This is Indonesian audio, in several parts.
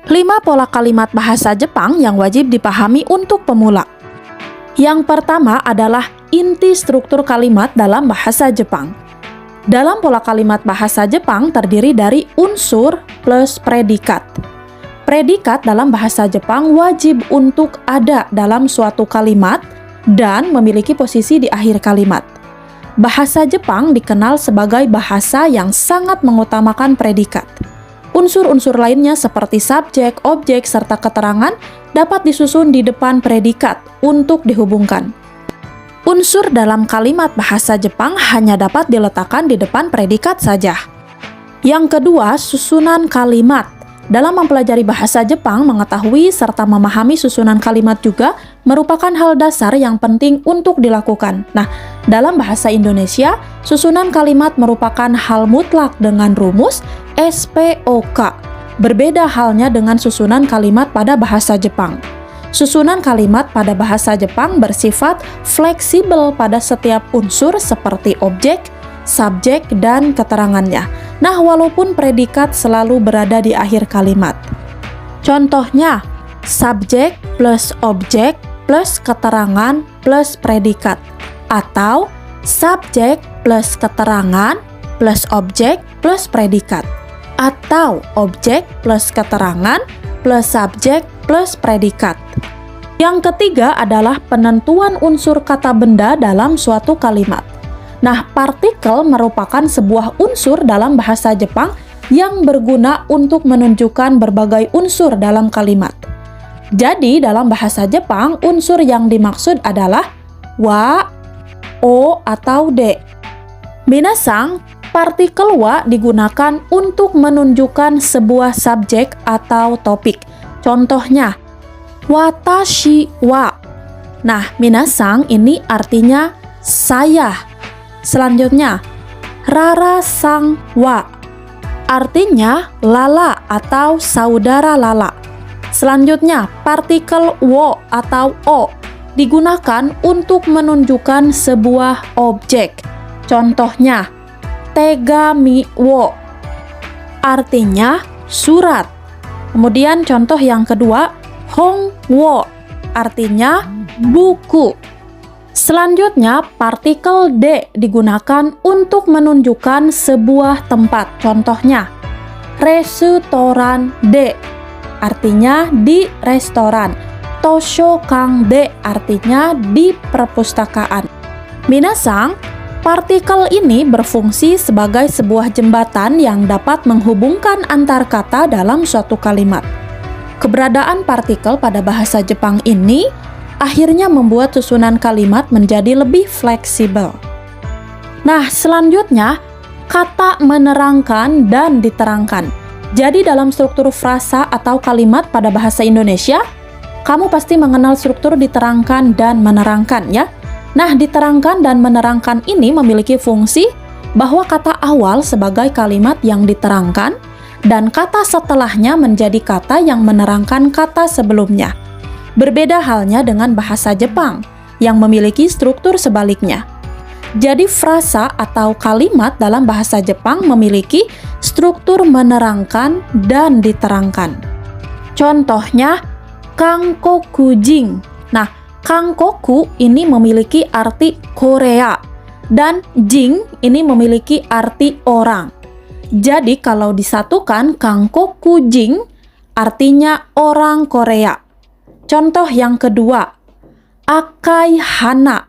5 pola kalimat bahasa Jepang yang wajib dipahami untuk pemula. Yang pertama adalah inti struktur kalimat dalam bahasa Jepang. Dalam pola kalimat bahasa Jepang terdiri dari unsur plus predikat. Predikat dalam bahasa Jepang wajib untuk ada dalam suatu kalimat dan memiliki posisi di akhir kalimat. Bahasa Jepang dikenal sebagai bahasa yang sangat mengutamakan predikat. Unsur-unsur lainnya seperti subjek, objek, serta keterangan dapat disusun di depan predikat untuk dihubungkan. Unsur dalam kalimat bahasa Jepang hanya dapat diletakkan di depan predikat saja. Yang kedua, susunan kalimat. Dalam mempelajari bahasa Jepang, mengetahui serta memahami susunan kalimat juga merupakan hal dasar yang penting untuk dilakukan. Nah, dalam bahasa Indonesia, susunan kalimat merupakan hal mutlak dengan rumus SPOK. Berbeda halnya dengan susunan kalimat pada bahasa Jepang. Susunan kalimat pada bahasa Jepang bersifat fleksibel pada setiap unsur seperti objek, subjek, dan keterangannya. Nah, walaupun predikat selalu berada di akhir kalimat. Contohnya, subjek plus objek plus keterangan plus predikat. Atau subjek plus keterangan plus objek plus predikat. Atau objek plus keterangan plus subjek plus predikat. Yang ketiga adalah penentuan unsur kata benda dalam suatu kalimat. Nah, partikel merupakan sebuah unsur dalam bahasa Jepang yang berguna untuk menunjukkan berbagai unsur dalam kalimat. Jadi, dalam bahasa Jepang, unsur yang dimaksud adalah wa, o, atau de. Minasang, partikel wa digunakan untuk menunjukkan sebuah subjek atau topik. Contohnya, watashi wa. Nah, minasang ini artinya saya. Selanjutnya, rara sang wa. Artinya lala atau saudara lala. Selanjutnya, partikel wo atau o digunakan untuk menunjukkan sebuah objek. Contohnya, tegami wo. Artinya surat. Kemudian contoh yang kedua, hong wo, artinya buku. Selanjutnya, partikel de digunakan untuk menunjukkan sebuah tempat. Contohnya, restoran de, artinya di restoran. Toshokan de, artinya di perpustakaan. Minasang, partikel ini berfungsi sebagai sebuah jembatan yang dapat menghubungkan antar kata dalam suatu kalimat. Keberadaan partikel pada bahasa Jepang ini akhirnya membuat susunan kalimat menjadi lebih fleksibel. Nah, selanjutnya, kata menerangkan dan diterangkan. Jadi dalam struktur frasa atau kalimat pada bahasa Indonesia, kamu pasti mengenal struktur diterangkan dan menerangkan ya. Nah, diterangkan dan menerangkan ini memiliki fungsi bahwa kata awal sebagai kalimat yang diterangkan dan kata setelahnya menjadi kata yang menerangkan kata sebelumnya. Berbeda halnya dengan bahasa Jepang yang memiliki struktur sebaliknya. Jadi frasa atau kalimat dalam bahasa Jepang memiliki struktur menerangkan dan diterangkan. Contohnya, Kangkokujing. Nah, Kangkoku ini memiliki arti Korea dan jing ini memiliki arti orang. Jadi kalau disatukan, Kangkokujing artinya orang Korea. Contoh yang kedua, Akai hana.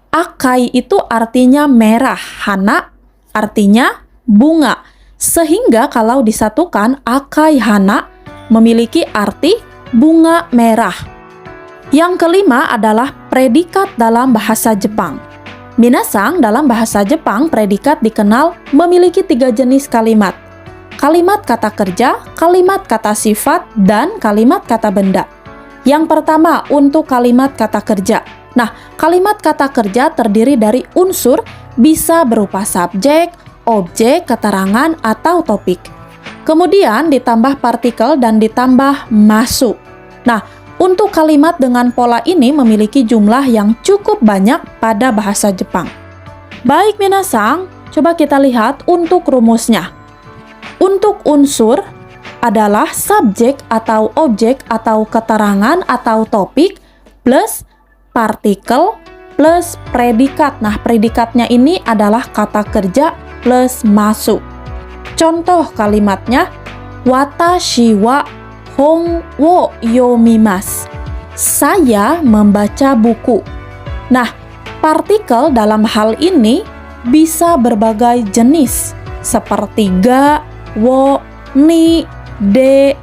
Akai itu artinya merah, hana artinya bunga. Sehingga kalau disatukan, Akai hana memiliki arti bunga merah. Yang kelima adalah predikat dalam bahasa Jepang. Minasang, dalam bahasa Jepang, predikat dikenal memiliki 3 jenis kalimat. Kalimat kata kerja, kalimat kata sifat, dan kalimat kata benda. Yang pertama, untuk kalimat kata kerja. Nah, kalimat kata kerja terdiri dari unsur bisa berupa subjek, objek, keterangan, atau topik. Kemudian ditambah partikel dan ditambah masu. Nah, untuk kalimat dengan pola ini memiliki jumlah yang cukup banyak pada bahasa Jepang. Baik minasang, coba kita lihat untuk rumusnya. Untuk unsur, adalah subjek atau objek atau keterangan atau topik plus partikel plus predikat. Nah, predikatnya ini adalah kata kerja plus masuk. Contoh kalimatnya, watashi wa hon wo yomimasu. Saya membaca buku. Nah, partikel dalam hal ini bisa berbagai jenis, seperti ga, wo, ni, de,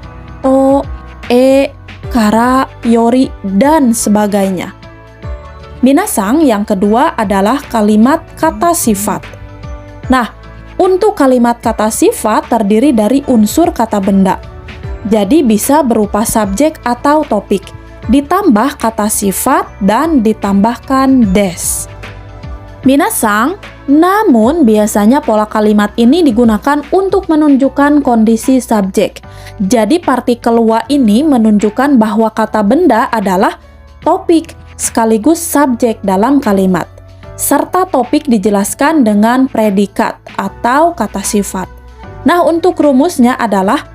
to, e, kara, yori, dan sebagainya. Minasang, yang kedua adalah kalimat kata sifat. Nah, untuk kalimat kata sifat terdiri dari unsur kata benda. Jadi bisa berupa subjek atau topik, ditambah kata sifat dan ditambahkan des. Minasang, namun biasanya pola kalimat ini digunakan untuk menunjukkan kondisi subjek. Jadi partikel wa ini menunjukkan bahwa kata benda adalah topik sekaligus subjek dalam kalimat. Serta topik dijelaskan dengan predikat atau kata sifat. Nah, untuk rumusnya adalah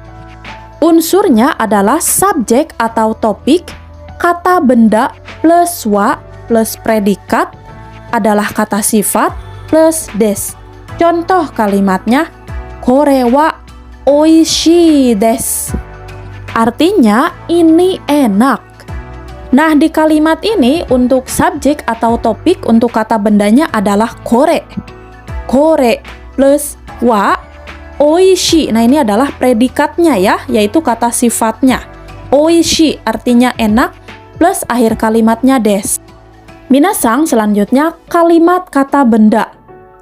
unsurnya adalah subjek atau topik, kata benda plus wa plus predikat adalah kata sifat plus des. Contoh kalimatnya, kore wa oishii desu. Artinya, ini enak. Nah, di kalimat ini untuk subjek atau topik untuk kata bendanya adalah kore. Kore plus wa oishii. Nah, ini adalah predikatnya ya, yaitu kata sifatnya. Oishii artinya enak plus akhir kalimatnya des. Minasang, selanjutnya kalimat kata benda.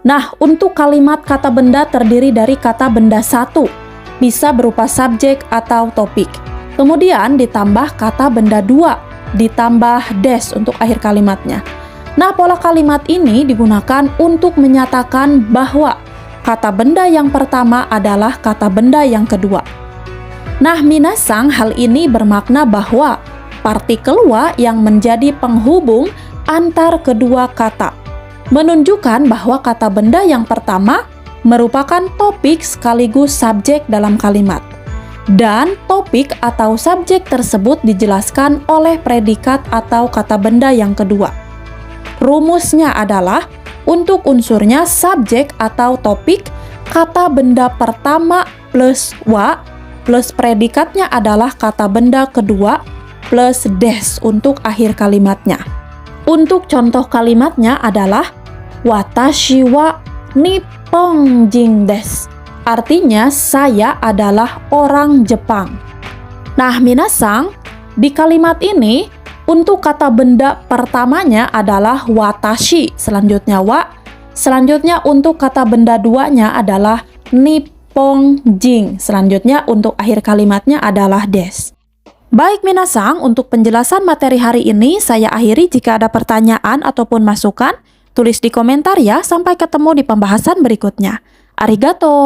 Nah, untuk kalimat kata benda terdiri dari kata benda satu, bisa berupa subjek atau topik. Kemudian ditambah kata benda dua, ditambah des untuk akhir kalimatnya. Nah, pola kalimat ini digunakan untuk menyatakan bahwa kata benda yang pertama adalah kata benda yang kedua. Nah, minasang, hal ini bermakna bahwa partikel wa yang menjadi penghubung antar kedua kata menunjukkan bahwa kata benda yang pertama merupakan topik sekaligus subjek dalam kalimat. Dan topik atau subjek tersebut dijelaskan oleh predikat atau kata benda yang kedua. Rumusnya adalah untuk unsurnya subjek atau topik, kata benda pertama plus wa plus predikatnya adalah kata benda kedua plus des untuk akhir kalimatnya. Untuk contoh kalimatnya adalah watashi wa nipponjin desu. Artinya, saya adalah orang Jepang. Nah, minasang, di kalimat ini untuk kata benda pertamanya adalah watashi, selanjutnya wa, selanjutnya untuk kata benda duanya adalah nipponjin, selanjutnya untuk akhir kalimatnya adalah des. Baik minasang, untuk penjelasan materi hari ini saya akhiri. Jika ada pertanyaan ataupun masukan, tulis di komentar ya. Sampai ketemu di pembahasan berikutnya. Arigato!